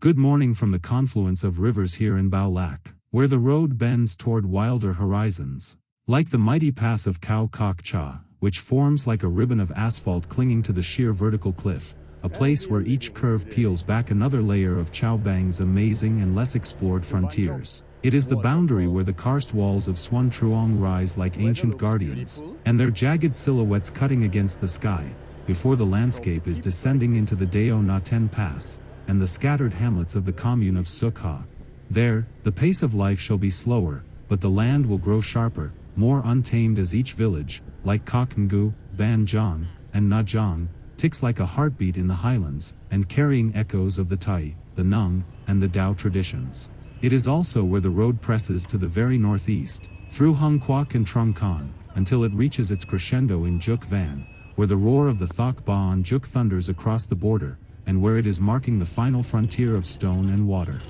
Good morning from the confluence of rivers here in Bao Lac, where the road bends toward wilder horizons. Like the mighty pass of Khau Kok Cha, which forms like a ribbon of asphalt clinging to the sheer vertical cliff, a place where each curve peels back another layer of Chao Bang's amazing and less explored frontiers. It is the boundary where the karst walls of Xuan Truong rise like ancient guardians, and their jagged silhouettes cutting against the sky, before the landscape is descending into the Deo Na Ten Pass, and the scattered hamlets of the commune of Suk Ha. There, the pace of life shall be slower, but the land will grow sharper, more untamed as each village, like Kok Ngu, Ban Jong, and Na Jong, ticks like a heartbeat in the highlands, and carrying echoes of the Tai, the Nung, and the Dao traditions. It is also where the road presses to the very northeast, through Hung Quoc and Trung Con, until it reaches its crescendo in Juk Van, where the roar of the Thok Ba on Juk thunders across the border, and where it is marking the final frontier of stone and water.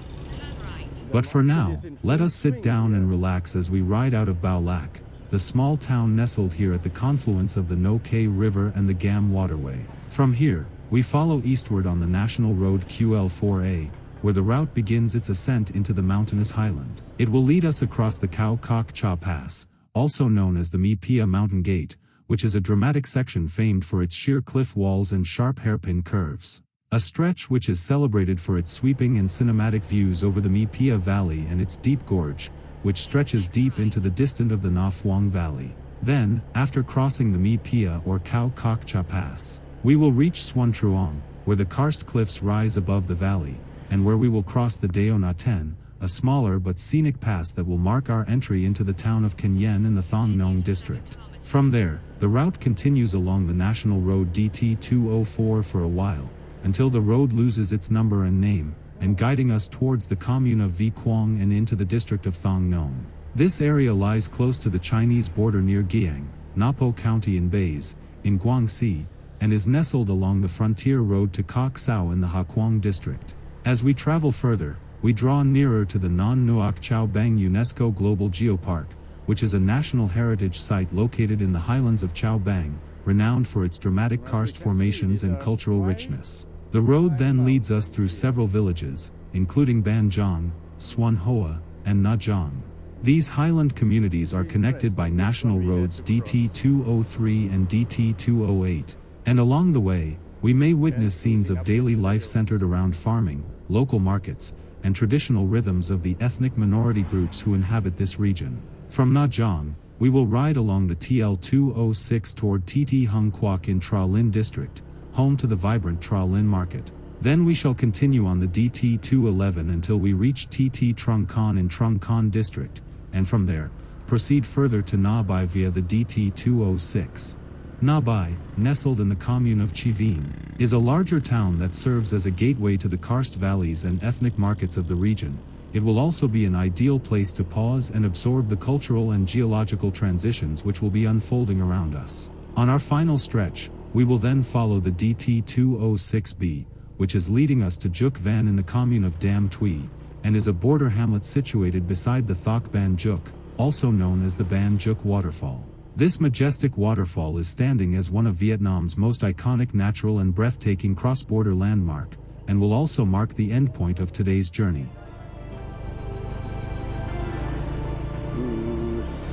But for now, let us sit down and relax as we ride out of Bao Lac, the small town nestled here at the confluence of the No Kay River and the Gam waterway. From here, we follow eastward on the national road QL4A, where the route begins its ascent into the mountainous highland. It will lead us across the Khau Kok Cha Pass, also known as the Mi Pia Mountain Gate, which is a dramatic section famed for its sheer cliff walls and sharp hairpin curves. A stretch which is celebrated for its sweeping and cinematic views over the Mi Pia Valley and its deep gorge, which stretches deep into the distant of the Na Phuong Valley. Then, after crossing the Mi Pia or Khau Kok Cha Pass, we will reach Xuan Truong, where the karst cliffs rise above the valley, and where we will cross the Deo Na Ten, a smaller but scenic pass that will mark our entry into the town of Kenyen in the Thong Nong district. From there, the route continues along the national road DT-204 for a while, until the road loses its number and name, and guiding us towards the commune of Vi Quang and into the district of Thong Nong. This area lies close to the Chinese border near Giang, Napo County in Bays, in Guangxi, and is nestled along the frontier road to Kok Sao in the Ha Quang district. As we travel further, we draw nearer to the Non Nuoc Chao Bang UNESCO Global Geopark, which is a national heritage site located in the highlands of Chao Bang, renowned for its dramatic karst formations and cultural richness. The road then leads us through several villages, including Ban Jong, Xuan Hoa, and Na Jong. These highland communities are connected by national roads DT-203 and DT-208, and along the way, we may witness scenes of daily life centered around farming, local markets, and traditional rhythms of the ethnic minority groups who inhabit this region. From Na Jong, we will ride along the TL-206 toward TT Hung Quoc in Tra Lin district, home to the vibrant Tra Lin market. Then we shall continue on the DT-211 until we reach TT Trung Con in Trung Con district, and from there, proceed further to Na Bai via the DT-206. Na Bai, nestled in the commune of Chi Vien, is a larger town that serves as a gateway to the karst valleys and ethnic markets of the region. It will also be an ideal place to pause and absorb the cultural and geological transitions which will be unfolding around us. On our final stretch, we will then follow the DT-206B, which is leading us to Juk Van in the commune of Dam Thuy, and is a border hamlet situated beside the Thok Ban Juk, also known as the Ban Juk Waterfall. This majestic waterfall is standing as one of Vietnam's most iconic natural and breathtaking cross-border landmark, and will also mark the endpoint of today's journey.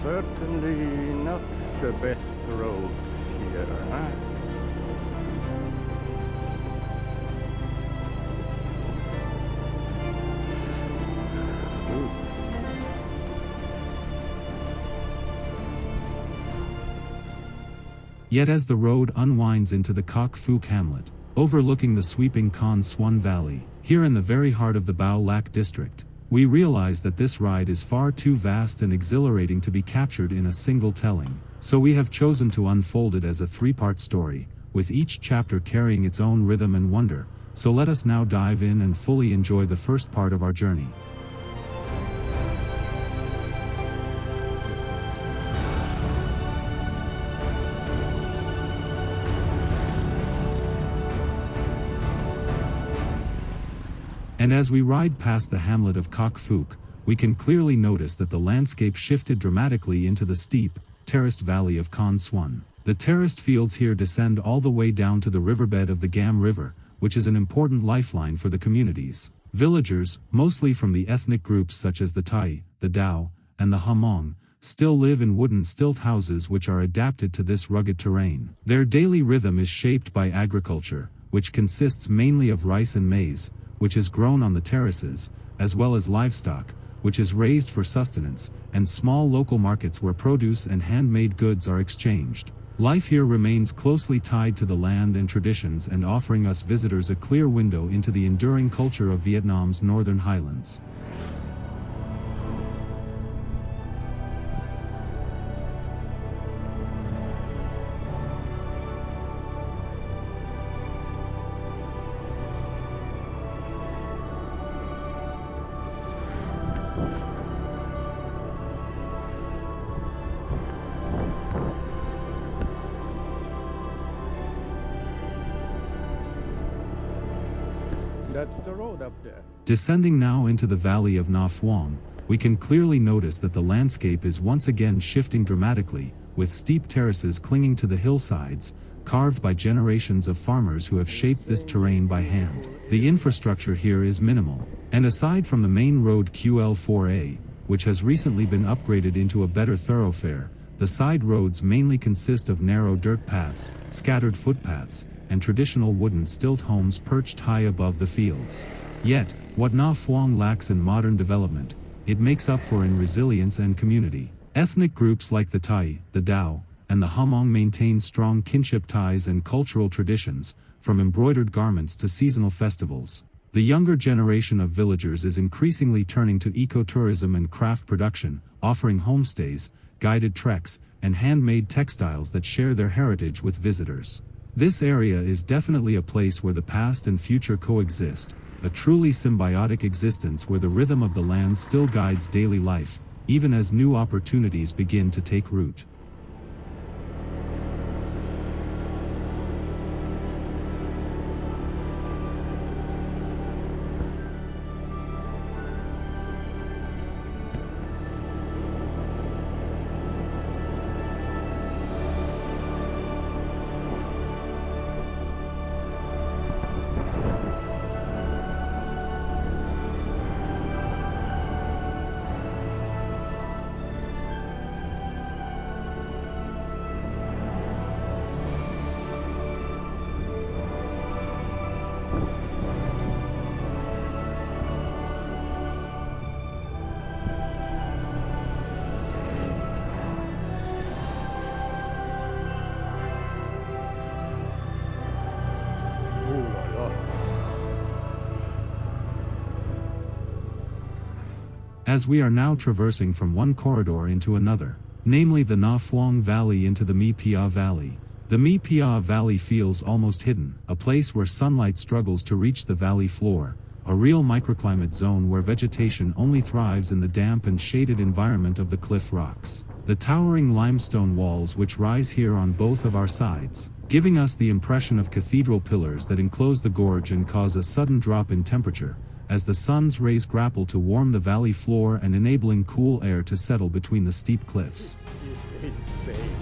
Certainly not the best roads here, huh? Yet as the road unwinds into the Kok Phuc hamlet, overlooking the sweeping Con Xuan Valley, here in the very heart of the Bao Lac district, we realize that this ride is far too vast and exhilarating to be captured in a single telling. So we have chosen to unfold it as a three-part story, with each chapter carrying its own rhythm and wonder. So let us now dive in and fully enjoy the first part of our journey. And as we ride past the hamlet of Kok Phuc, we can clearly notice that the landscape shifted dramatically into the steep, terraced valley of Con Xuan. The terraced fields here descend all the way down to the riverbed of the Gam River, which is an important lifeline for the communities. Villagers, mostly from the ethnic groups such as the Thai, the Dao, and the Hmong, still live in wooden stilt houses which are adapted to this rugged terrain. Their daily rhythm is shaped by agriculture, which consists mainly of rice and maize, which is grown on the terraces, as well as livestock, which is raised for sustenance, and small local markets where produce and handmade goods are exchanged. Life here remains closely tied to the land and traditions and offering us visitors a clear window into the enduring culture of Vietnam's northern highlands. That's the road up there. Descending now into the valley of Na Phuong, we can clearly notice that the landscape is once again shifting dramatically, with steep terraces clinging to the hillsides, carved by generations of farmers who have shaped this terrain by hand. The infrastructure here is minimal, and aside from the main road QL4A, which has recently been upgraded into a better thoroughfare, the side roads mainly consist of narrow dirt paths, scattered footpaths, and traditional wooden stilt homes perched high above the fields. Yet, what Na Phuong lacks in modern development, it makes up for in resilience and community. Ethnic groups like the Thai, the Dao, and the Hmong maintain strong kinship ties and cultural traditions, from embroidered garments to seasonal festivals. The younger generation of villagers is increasingly turning to ecotourism and craft production, offering homestays, guided treks, and handmade textiles that share their heritage with visitors. This area is definitely a place where the past and future coexist, a truly symbiotic existence where the rhythm of the land still guides daily life, even as new opportunities begin to take root. As we are now traversing from one corridor into another, namely the Na Phuong Valley into the Mi Pia Valley. The Mi Pia Valley feels almost hidden, a place where sunlight struggles to reach the valley floor, a real microclimate zone where vegetation only thrives in the damp and shaded environment of the cliff rocks. The towering limestone walls which rise here on both of our sides, giving us the impression of cathedral pillars that enclose the gorge and cause a sudden drop in temperature, as the sun's rays grapple to warm the valley floor and enabling cool air to settle between the steep cliffs. It's insane.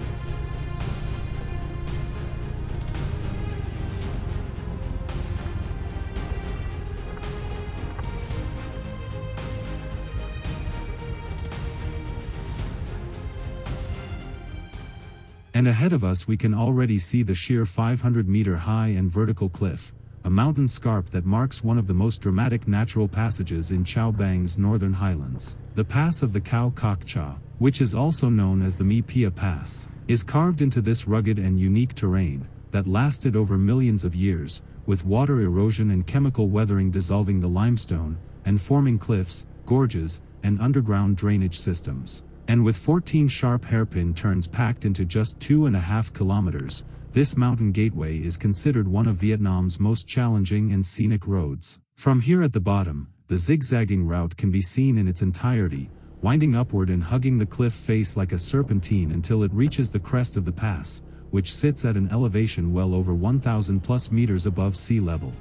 And ahead of us we can already see the sheer 500-meter high and vertical cliff, a mountain scarp that marks one of the most dramatic natural passages in Chau Bang's northern highlands. The pass of the Khau Kok Cha, which is also known as the Mi Pia Pass, is carved into this rugged and unique terrain that lasted over millions of years, with water erosion and chemical weathering dissolving the limestone and forming cliffs, gorges, and underground drainage systems. And with 14 sharp hairpin turns packed into just 2.5 kilometers, this mountain gateway is considered one of Vietnam's most challenging and scenic roads. From here at the bottom, the zigzagging route can be seen in its entirety, winding upward and hugging the cliff face like a serpentine until it reaches the crest of the pass, which sits at an elevation well over 1,000 plus meters above sea level.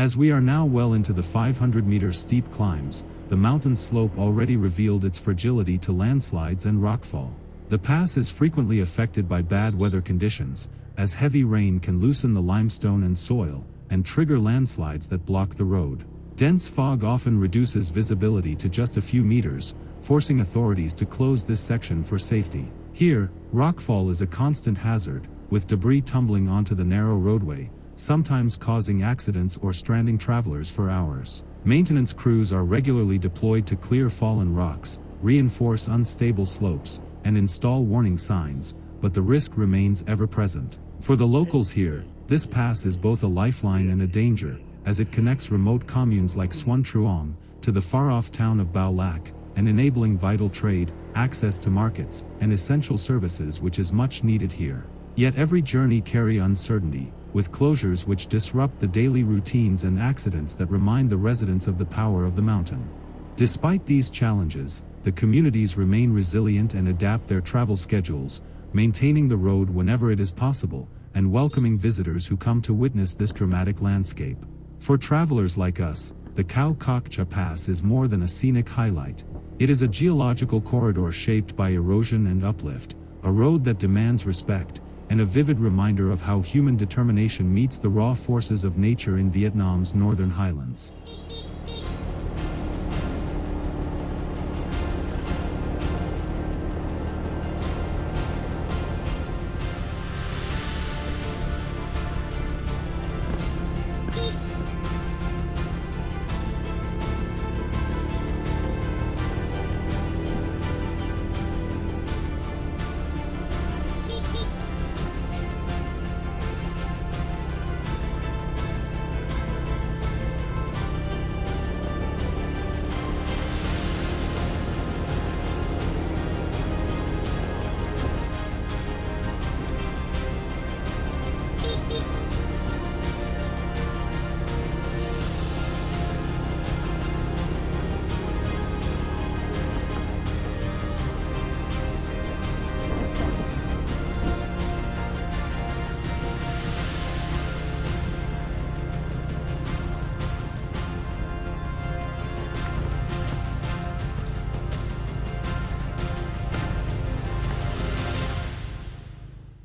As we are now well into the 500-meter steep climbs, the mountain slope already revealed its fragility to landslides and rockfall. The pass is frequently affected by bad weather conditions, as heavy rain can loosen the limestone and soil, and trigger landslides that block the road. Dense fog often reduces visibility to just a few meters, forcing authorities to close this section for safety. Here, rockfall is a constant hazard, with debris tumbling onto the narrow roadway, sometimes causing accidents or stranding travelers for hours. Maintenance crews are regularly deployed to clear fallen rocks, reinforce unstable slopes, and install warning signs, but the risk remains ever present. For the locals here, this pass is both a lifeline and a danger, as it connects remote communes like Xuân Truong to the far-off town of Bao Lac, and enabling vital trade, access to markets, and essential services which is much needed here. Yet every journey carries uncertainty, with closures which disrupt the daily routines and accidents that remind the residents of the power of the mountain. Despite these challenges, the communities remain resilient and adapt their travel schedules, maintaining the road whenever it is possible, and welcoming visitors who come to witness this dramatic landscape. For travelers like us, the KHÂU VAI Pass is more than a scenic highlight. It is a geological corridor shaped by erosion and uplift, a road that demands respect, and a vivid reminder of how human determination meets the raw forces of nature in Vietnam's northern highlands.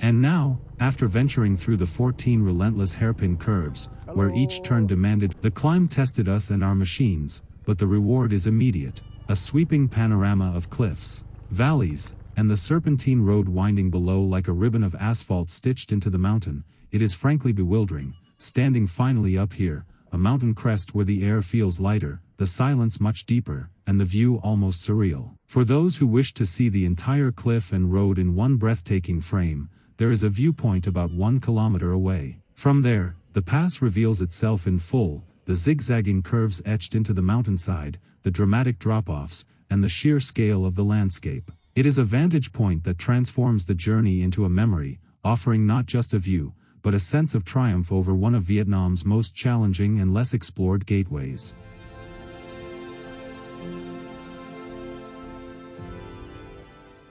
And now, after venturing through the 14 relentless hairpin curves, where each turn demanded, the climb tested us and our machines, but the reward is immediate. A sweeping panorama of cliffs, valleys, and the serpentine road winding below like a ribbon of asphalt stitched into the mountain. It is frankly bewildering, standing finally up here, a mountain crest where the air feels lighter, the silence much deeper, and the view almost surreal. For those who wish to see the entire cliff and road in one breathtaking frame, there is a viewpoint about 1 kilometer away. From there, the pass reveals itself in full, the zigzagging curves etched into the mountainside, the dramatic drop-offs, and the sheer scale of the landscape. It is a vantage point that transforms the journey into a memory, offering not just a view, but a sense of triumph over one of Vietnam's most challenging and less explored gateways.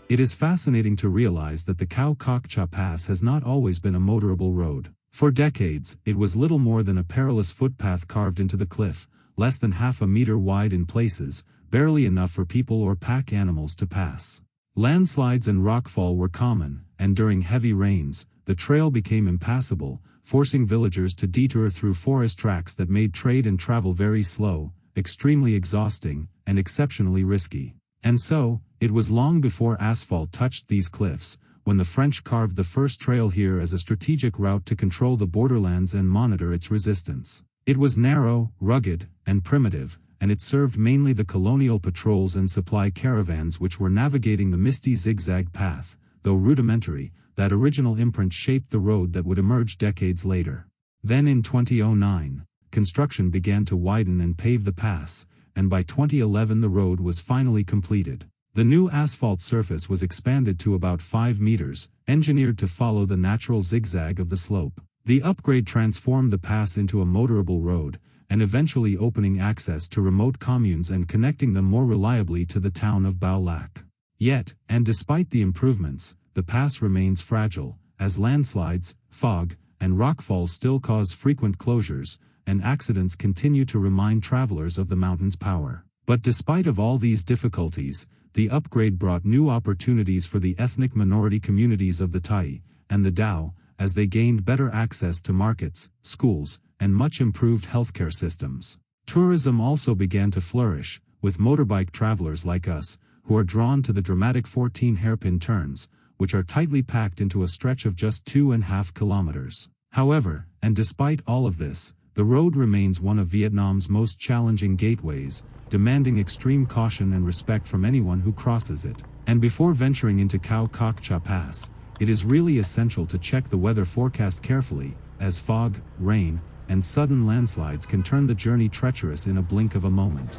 It is fascinating to realize that the KHÂU VAI Pass has not always been a motorable road. For decades, it was little more than a perilous footpath carved into the cliff, less than half a meter wide in places, barely enough for people or pack animals to pass. Landslides and rockfall were common, and during heavy rains, the trail became impassable, forcing villagers to detour through forest tracks that made trade and travel very slow, extremely exhausting, and exceptionally risky. And so, it was long before asphalt touched these cliffs, when the French carved the first trail here as a strategic route to control the borderlands and monitor its resistance. It was narrow, rugged, and primitive, and it served mainly the colonial patrols and supply caravans which were navigating the misty zigzag path. Though rudimentary, that original imprint shaped the road that would emerge decades later. Then in 2009, construction began to widen and pave the pass, and by 2011 the road was finally completed. The new asphalt surface was expanded to about 5 meters, engineered to follow the natural zigzag of the slope. The upgrade transformed the pass into a motorable road, and eventually opening access to remote communes and connecting them more reliably to the town of Bao Lac. Yet, and despite the improvements, the pass remains fragile, as landslides, fog, and rockfalls still cause frequent closures, and accidents continue to remind travelers of the mountain's power. But despite of all these difficulties, the upgrade brought new opportunities for the ethnic minority communities of the Tai and the Dao, as they gained better access to markets, schools, and much improved healthcare systems. Tourism also began to flourish, with motorbike travelers like us, who are drawn to the dramatic 14 hairpin turns, which are tightly packed into a stretch of just 2.5 kilometers. However, and despite all of this, the road remains one of Vietnam's most challenging gateways, demanding extreme caution and respect from anyone who crosses it. And before venturing into KHÂU Pass, it is really essential to check the weather forecast carefully, as fog, rain, and sudden landslides can turn the journey treacherous in a blink of a moment.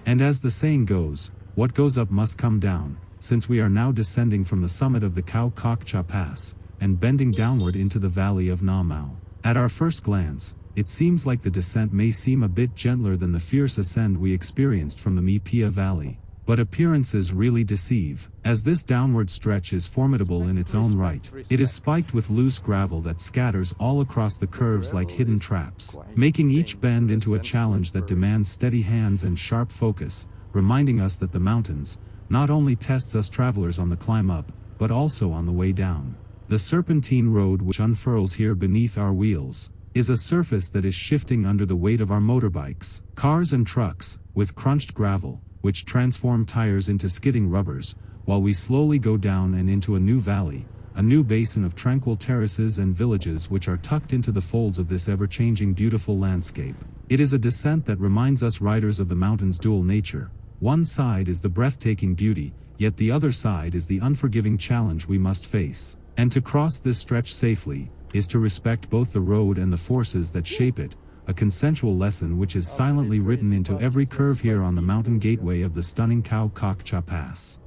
And as the saying goes, what goes up must come down, since we are now descending from the summit of the KHÂU Pass, and bending downward into the valley of Na Mau. At our first glance, it seems like the descent may seem a bit gentler than the fierce ascent we experienced from the Mi Pia Valley. But appearances really deceive, as this downward stretch is formidable in its own right. It is spiked with loose gravel that scatters all across the curves like hidden traps, making each bend into a challenge that demands steady hands and sharp focus, reminding us that the mountains not only tests us travelers on the climb up, but also on the way down. The serpentine road which unfurls here beneath our wheels is a surface that is shifting under the weight of our motorbikes, cars and trucks, with crunched gravel, which transform tires into skidding rubbers, while we slowly go down and into a new valley, a new basin of tranquil terraces and villages which are tucked into the folds of this ever-changing beautiful landscape. It is a descent that reminds us riders of the mountain's dual nature. One side is the breathtaking beauty, yet the other side is the unforgiving challenge we must face. And to cross this stretch safely, is to respect both the road and the forces that shape it, a consensual lesson which is silently written into every curve here on the mountain gateway of the stunning KHÂU Pass.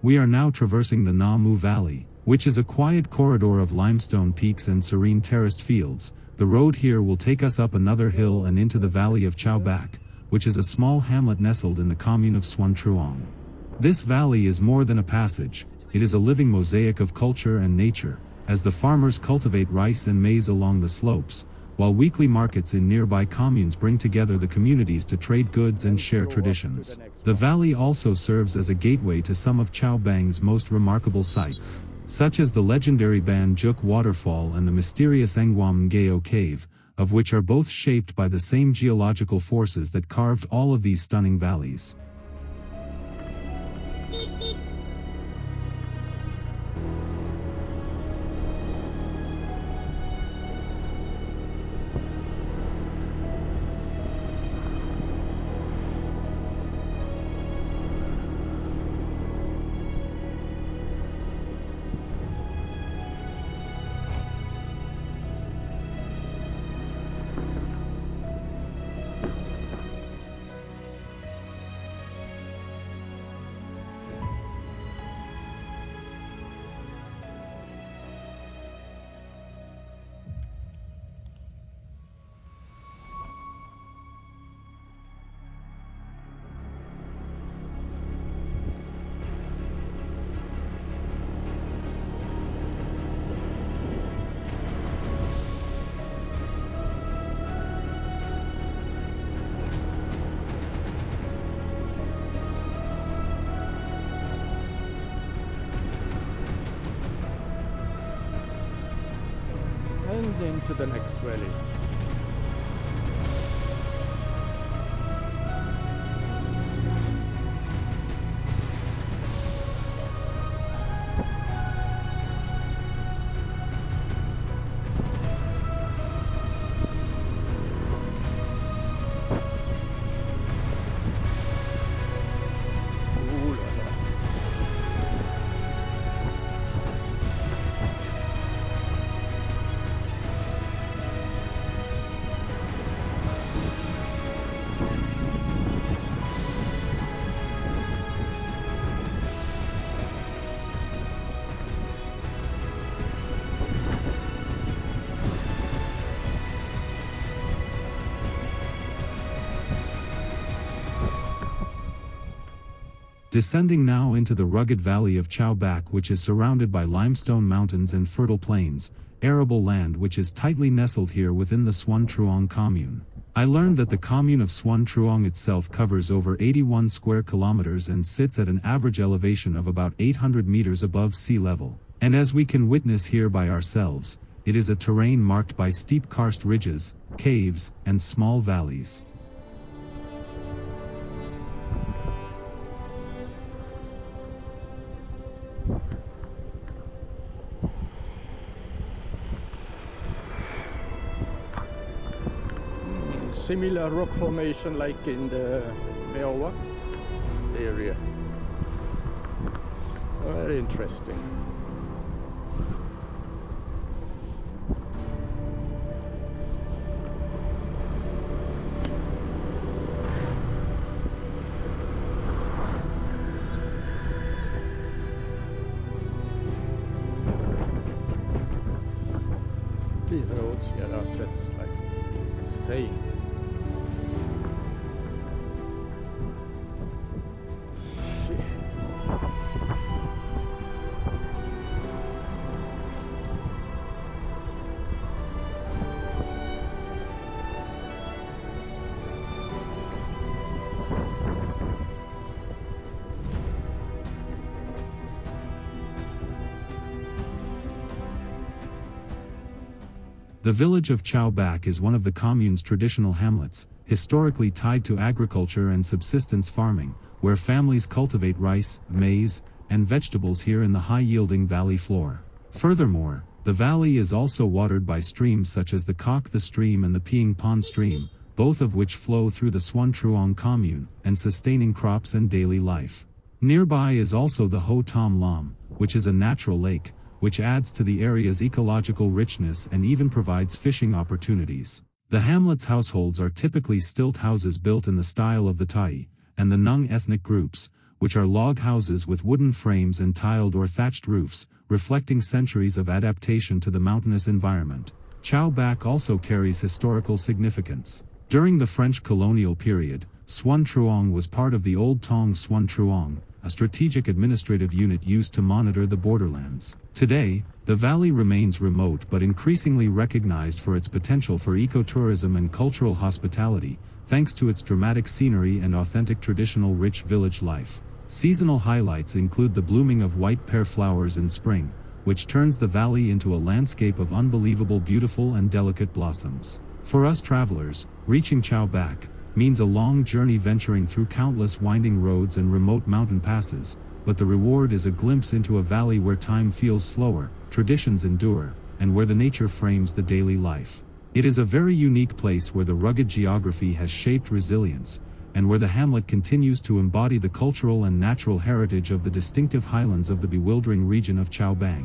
We are now traversing the Na Mu Valley, which is a quiet corridor of limestone peaks and serene terraced fields. The road here will take us up another hill and into the valley of Chau Bac, which is a small hamlet nestled in the commune of Xuân Truong. This valley is more than a passage, it is a living mosaic of culture and nature, as the farmers cultivate rice and maize along the slopes, while weekly markets in nearby communes bring together the communities to trade goods and share traditions. The valley also serves as a gateway to some of Chau Bang's most remarkable sites, such as the legendary Ban Juk waterfall and the mysterious Nguam Ngao cave, of which are both shaped by the same geological forces that carved all of these stunning valleys. And into the next valley. Ooh la la. Descending now into the rugged valley of KHÂU VAI, which is surrounded by limestone mountains and fertile plains, arable land which is tightly nestled here within the Xuân Truong commune. I learned that the commune of Xuân Truong itself covers over 81 square kilometers and sits at an average elevation of about 800 meters above sea level. And as we can witness here by ourselves, it is a terrain marked by steep karst ridges, caves, and small valleys. Similar rock formation like in the Mèo Vạc area. Very interesting. These roads here are just like insane. The village of KHÂU VAI is one of the commune's traditional hamlets, historically tied to agriculture and subsistence farming, where families cultivate rice, maize, and vegetables here in the high-yielding valley floor. Furthermore, the valley is also watered by streams such as the Kok the stream and the Pieng Pond stream, both of which flow through the Xuân Truong commune, and sustaining crops and daily life. Nearby is also the Ho Tom Lam, which is a natural lake, which adds to the area's ecological richness and even provides fishing opportunities. The hamlet's households are typically stilt houses built in the style of the Thai and the Hmong ethnic groups, which are log houses with wooden frames and tiled or thatched roofs, reflecting centuries of adaptation to the mountainous environment. KHÂU VAI also carries historical significance. During the French colonial period, Xuân Truong was part of the Old Tong Xuân Truong, a strategic administrative unit used to monitor the borderlands. Today, the valley remains remote but increasingly recognized for its potential for ecotourism and cultural hospitality, thanks to its dramatic scenery and authentic traditional rich village life. Seasonal highlights include the blooming of white pear flowers in spring, which turns the valley into a landscape of unbelievable beautiful and delicate blossoms. For us travelers, reaching KHÂU VAI means a long journey venturing through countless winding roads and remote mountain passes, but the reward is a glimpse into a valley where time feels slower, traditions endure, and where the nature frames the daily life. It is a very unique place where the rugged geography has shaped resilience, and where the hamlet continues to embody the cultural and natural heritage of the distinctive highlands of the bewildering region of KHÂU VAI.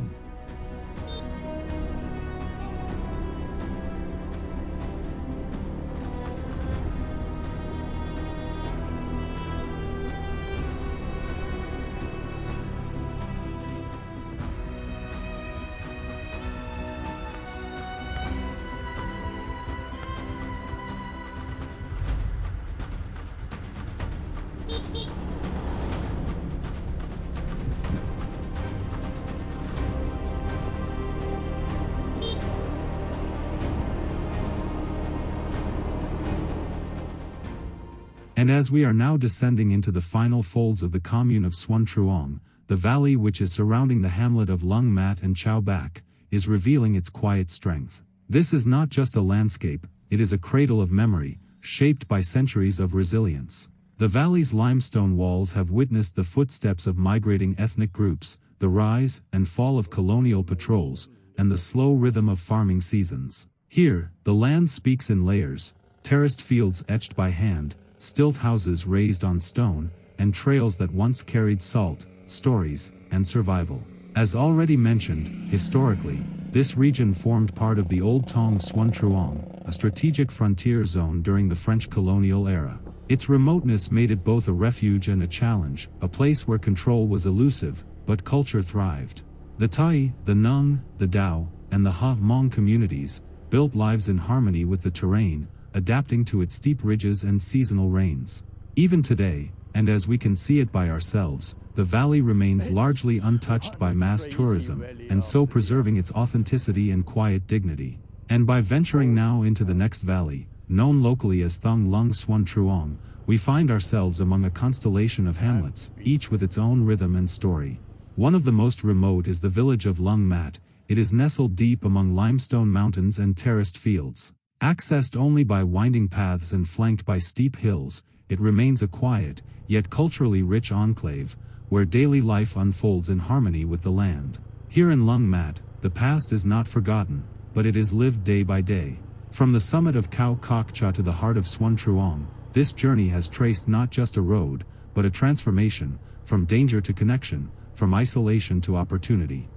And as we are now descending into the final folds of the commune of Xuân Truong, the valley which is surrounding the hamlet of Lung Mat and KHÂU VAI is revealing its quiet strength. This is not just a landscape, it is a cradle of memory, shaped by centuries of resilience. The valley's limestone walls have witnessed the footsteps of migrating ethnic groups, the rise and fall of colonial patrols, and the slow rhythm of farming seasons. Here, the land speaks in layers, terraced fields etched by hand, stilt houses raised on stone, and trails that once carried salt, stories, and survival. As already mentioned, historically, this region formed part of the Old Tong Xuân Truong, a strategic frontier zone during the French colonial era. Its remoteness made it both a refuge and a challenge, a place where control was elusive, but culture thrived. The Thai, the Hmong, the Dao, and the Hmong communities built lives in harmony with the terrain, adapting to its steep ridges and seasonal rains. Even today, and as we can see it by ourselves, the valley remains largely untouched by mass tourism, and so preserving its authenticity and quiet dignity. And by venturing now into the next valley, known locally as Thung Lung Suan Truong, we find ourselves among a constellation of hamlets, each with its own rhythm and story. One of the most remote is the village of Lung Mat. It is nestled deep among limestone mountains and terraced fields. Accessed only by winding paths and flanked by steep hills, it remains a quiet, yet culturally rich enclave, where daily life unfolds in harmony with the land. Here in Lung Mat, the past is not forgotten, but it is lived day by day. From the summit of Khau Kok Cha to the heart of Suan Truong, this journey has traced not just a road, but a transformation, from danger to connection, from isolation to opportunity.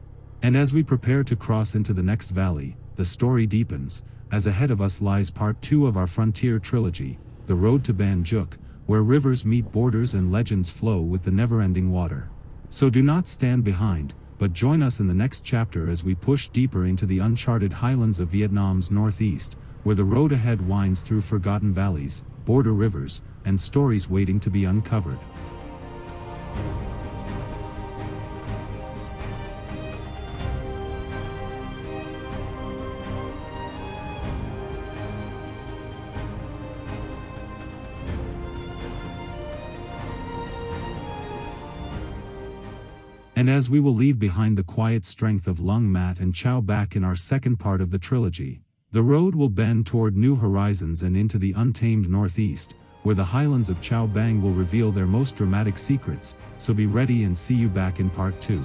And as we prepare to cross into the next valley, the story deepens, as ahead of us lies part 2 of our frontier trilogy, The Road to Ban Juk, where rivers meet borders and legends flow with the never-ending water. So do not stand behind, but join us in the next chapter as we push deeper into the uncharted highlands of Vietnam's northeast, where the road ahead winds through forgotten valleys, border rivers, and stories waiting to be uncovered. And as we will leave behind the quiet strength of Lung Mat and Chau Bac in our second part of the trilogy, the road will bend toward new horizons and into the untamed northeast, where the highlands of Chau Bang will reveal their most dramatic secrets, so be ready and see you back in part 2.